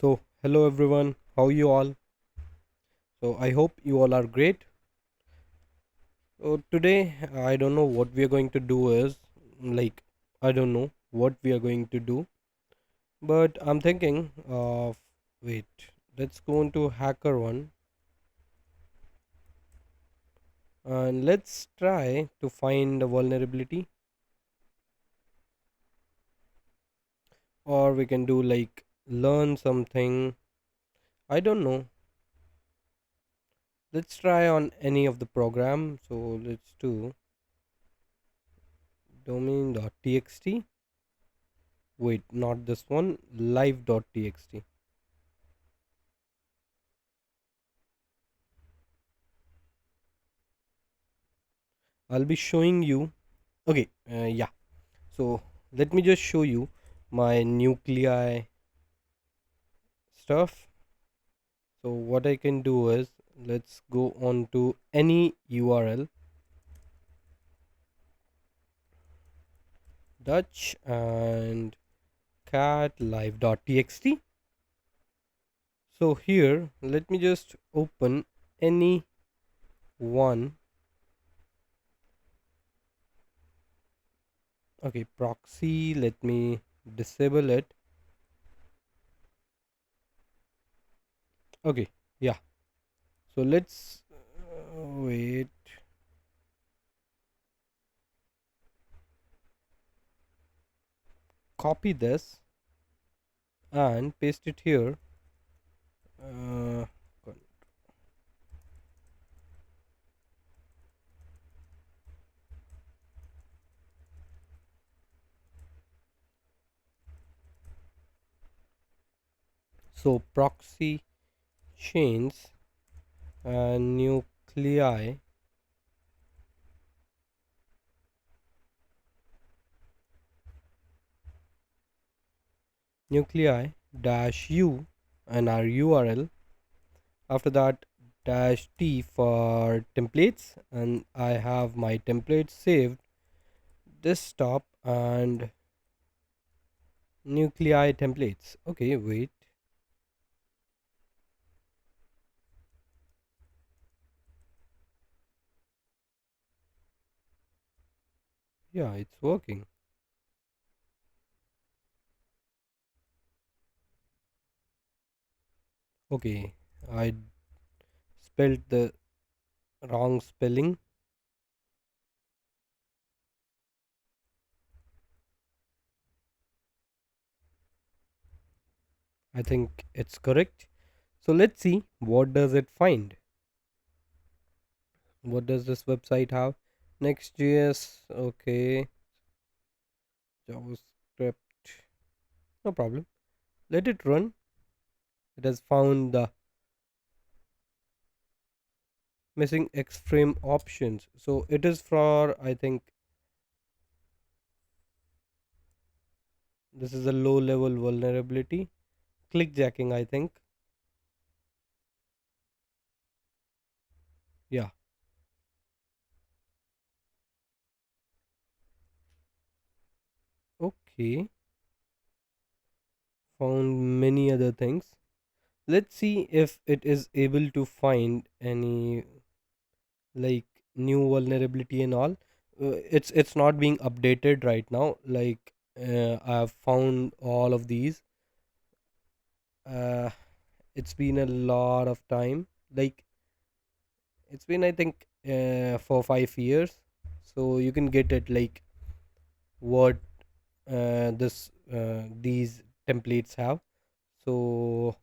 So, hello everyone, how you all? So, I hope you all are great. So, today I don't know what we are going to do is like I don't know what we are going to do, but I'm thinking of wait, let's go into hacker one and let's try to find a vulnerability, or we can do like learn something. I don't know. Let's try on any of the program. So, let's do domain.txt. Wait, not this one, live.txt. I'll be showing you. Okay, yeah. So let me just show you my nuclei stuff. So what I can do is let's go on to any URL, Dutch and cat live.txt. So here, let me just open any one. Okay, proxy. Let me disable it. Okay, yeah. So let's wait. Copy this and paste it here. Uh, so proxy chains and nuclei dash u and our URL. After that dash t for templates, and I have my templates saved desktop and nuclei templates. Okay, wait. Yeah, it's working. Okay, I spelled the wrong spelling. I think it's correct. So let's see what does it find. What does this website have? Next.js, okay, JavaScript, no problem. Let it run. It has found the missing X-frame options. So it is for, I think, this is a low level vulnerability. Clickjacking, I think. Yeah, okay. Found many other things. Let's see if it is able to find any like new vulnerability and all. It's not being updated right now. Like I've found all of these. uh it's been a lot of time, like it's been, I think, for 5 years. So you can get it like what this these templates have. So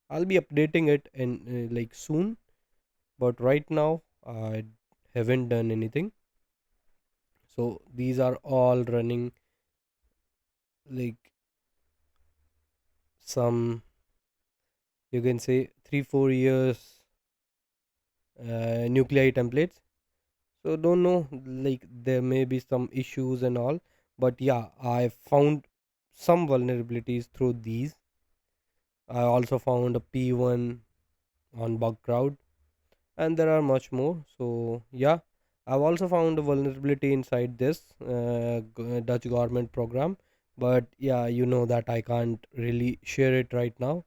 I'll be updating it in like soon, but right now I haven't done anything. So these are all running like some, you can say, 3 4 years nuclei templates. So don't know, like there may be some issues and all, but yeah, I found some vulnerabilities through these. I also found a P1 on bug crowd, and there are much more. So yeah, I've also found a vulnerability inside this Dutch government program, but yeah, you know that I can't really share it right now.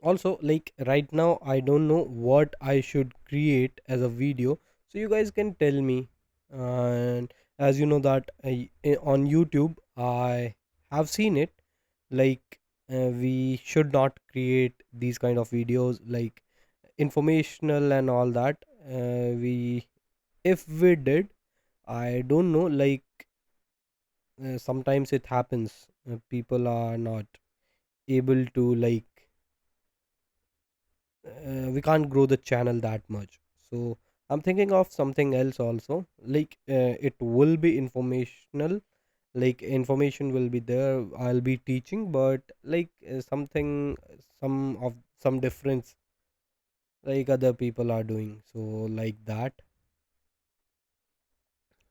Also, like right now I don't know what I should create as a video, so you guys can tell me. And as you know that on YouTube I have seen it, like we should not create these kind of videos like informational and all that. We If we did, I don't know, like sometimes it happens, people are not able to, like we can't grow the channel that much. So I'm thinking of something else also, like it will be informational, like information will be there, I'll be teaching, but like something, some difference like other people are doing, so like that.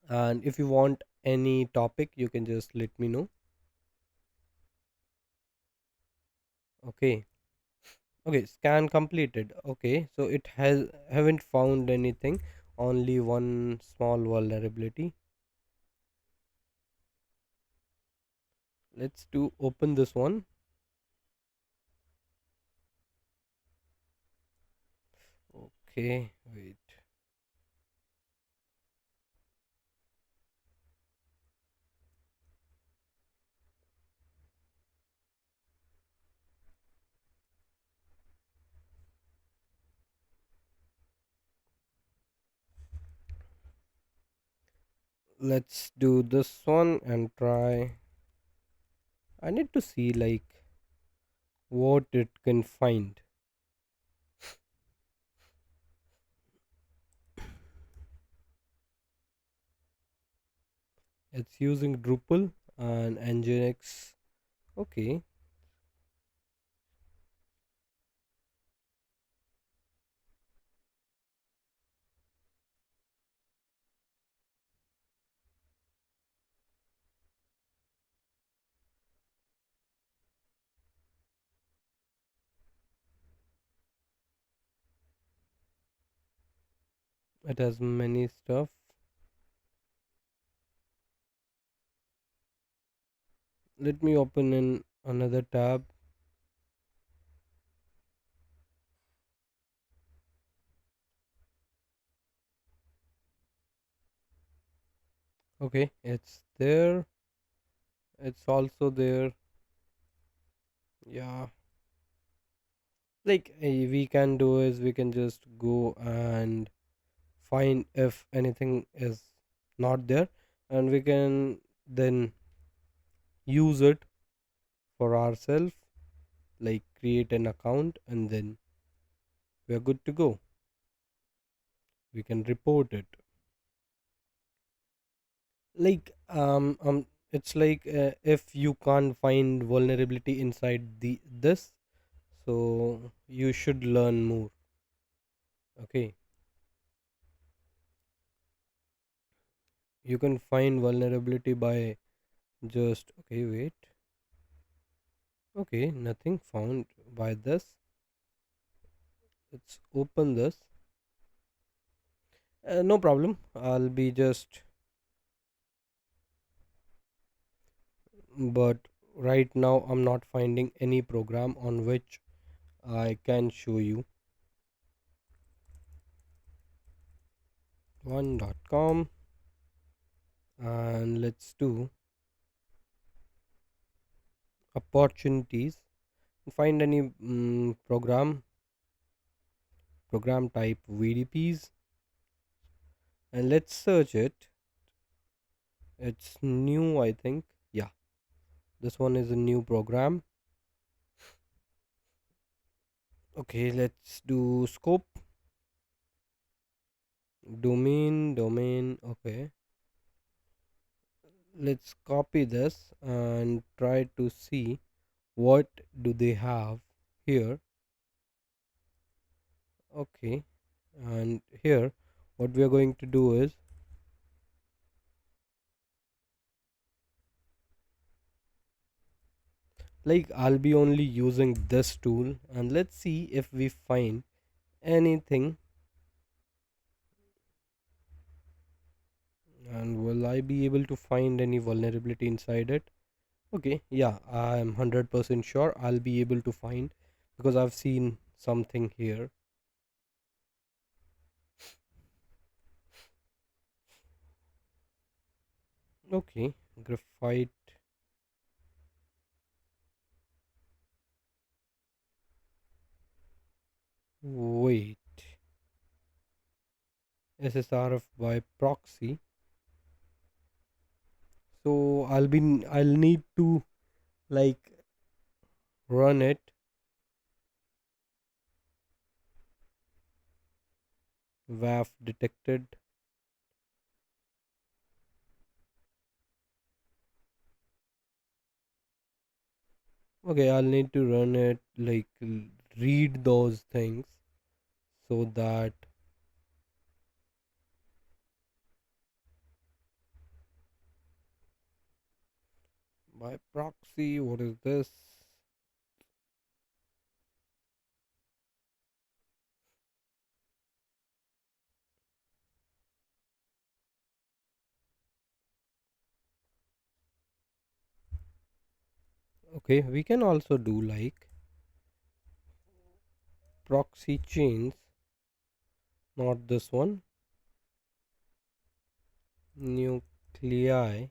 And if you want any topic, you can just let me know. Okay. Okay, scan completed. Okay, so it has haven't found anything, only one small vulnerability. Let's do open this one. Okay, wait. Let's do this one and try. I need to see like what it can find. It's using Drupal and Nginx. Okay, it has many stuff. Let me open in another tab. Okay, it's there. It's also there. Yeah, like we can do is we can just go and find if anything is not there, and we can then use it for ourselves, like create an account, and then we are good to go. We can report it. Like it's like if you can't find vulnerability inside the this, so you should learn more. Okay, you can find vulnerability by just, okay, wait. Okay, nothing found by this. Let's open this. No problem, I'll be just, but right now I'm not finding any program on which I can show you. One.com, and let's do opportunities. Find any program type VDPs, and let's search it. It's new, I think. Yeah, this one is a new program. Okay, let's do scope, domain. Okay, let's copy this and try to see what do they have here. Okay, and here what we are going to do is, like I'll be only using this tool, and let's see if we find anything. And will I be able to find any vulnerability inside it? Okay, yeah, I'm 100% sure I'll be able to find. because I've seen something here. Okay, graphite. Wait, SSRF by proxy. So I'll need to like run it. WAF detected. Okay, I'll need to run it, like read those things so that by proxy, what is this? Okay, we can also do like proxy chains, not this one, nuclei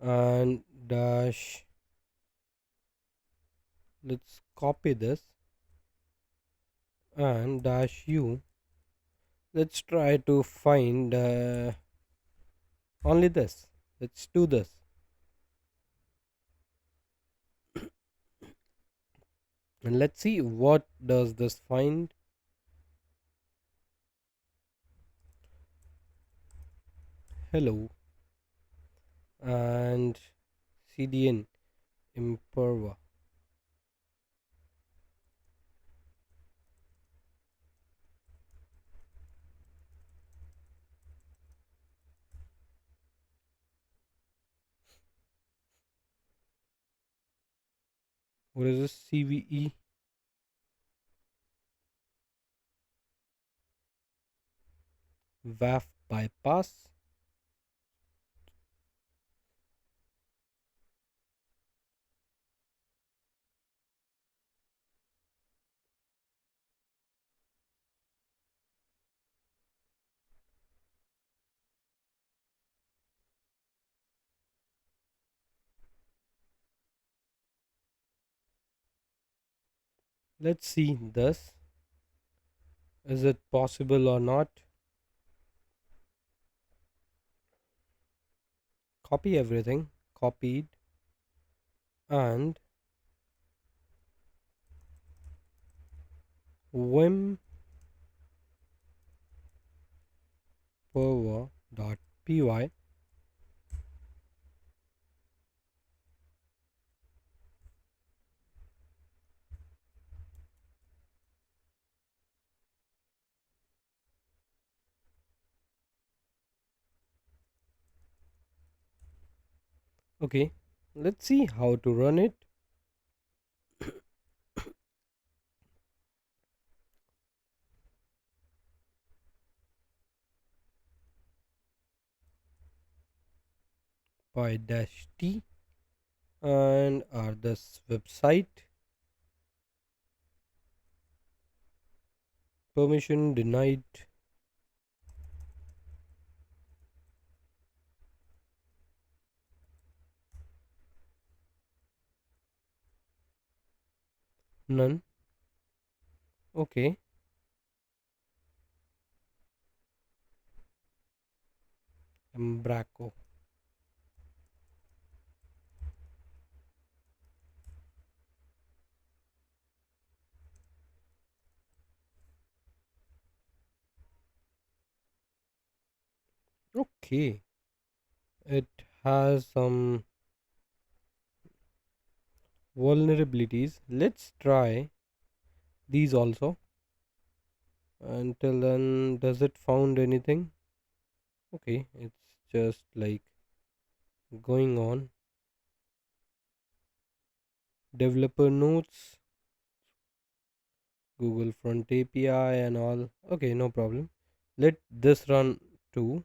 and dash. Let's copy this and dash u. Let's try to find only this. Let's do this and let's see what does this find. Hello and cdn imperva. What is this? CVE WAF bypass. Let's see this. Is it possible or not? Copy everything. Copied and vim perva.py. Okay, let's see how to run it. By dash t and our this website. Permission denied. None. Okay. Embraco. Okay. It has some vulnerabilities. Let's try these also. Until then, does it found anything? Okay, it's just like going on. Developer notes, Google Front API and all. Okay, no problem. Let this run too.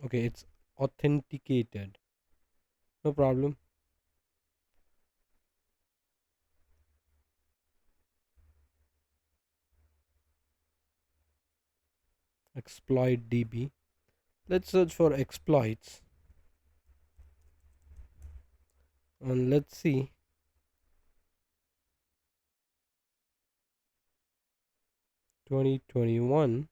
Okay, it's authenticated. No problem. Exploit DB. Let's search for exploits and let's see. 2021.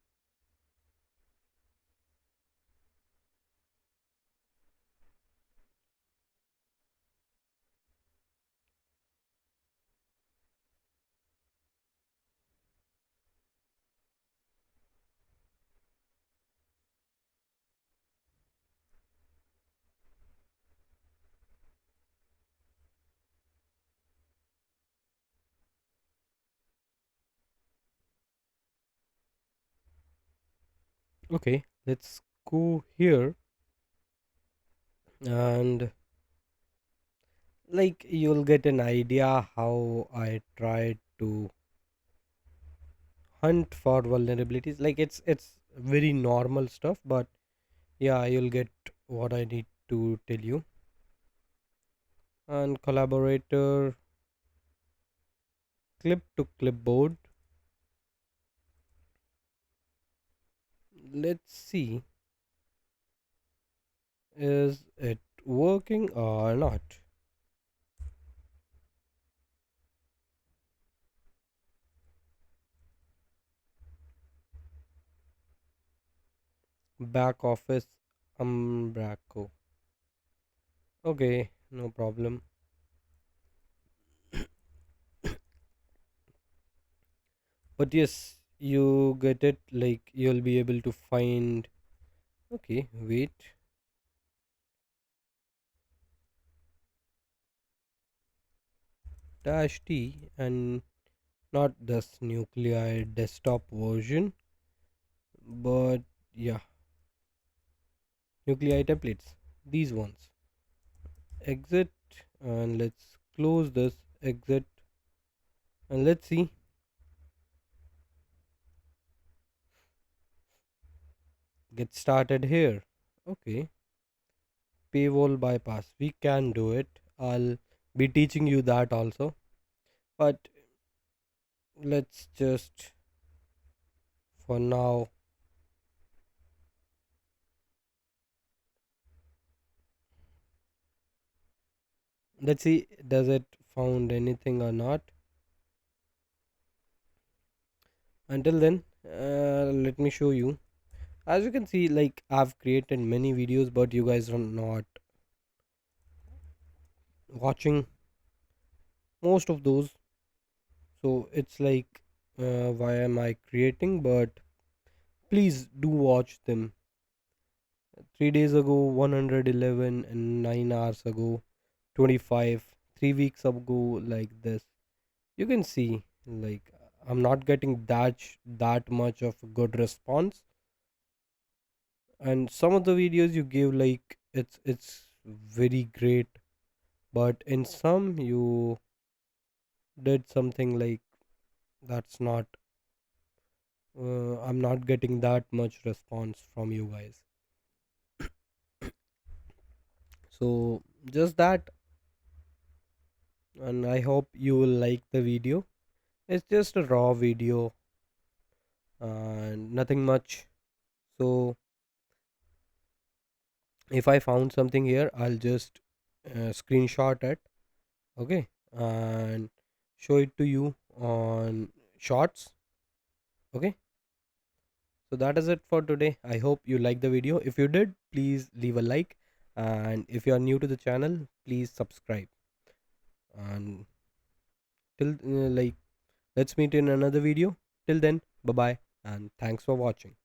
Okay, let's go here and like you'll get an idea how I tried to hunt for vulnerabilities. Like it's very normal stuff, but yeah, you'll get what I need to tell you. And collaborator, clip to clipboard. Let's see, is it working or not? Back office umbraco. Okay, no problem. But yes, you get it, like you'll be able to find. Okay, wait. Dash T and not this Nuclei desktop version, but yeah, Nuclei templates, these ones. Exit, and let's close this. Exit, and let's see. Get started here. Okay, paywall bypass, we can do it. I'll be teaching you that also, but let's just for now. Let's see, does it found anything or not. Until then, let me show you. As you can see, like I've created many videos, but you guys are not watching most of those. So it's like, why am I creating? But please do watch them. 3 days ago 111, and 9 hours ago 25, 3 weeks ago, like this. You can see, like I'm not getting that much of a good response. And some of the videos you give, like it's very great, but in some you did something like that's not, I'm not getting that much response from you guys. So just that, and I hope you will like the video. It's just a raw video and nothing much. So if I found something here, I'll just screenshot it. Okay, and show it to you on shorts. Okay, so that is it for today. I hope you liked the video. If you did, please leave a like, and if you are new to the channel, please subscribe. And till like let's meet in another video. Till then, bye bye, and thanks for watching.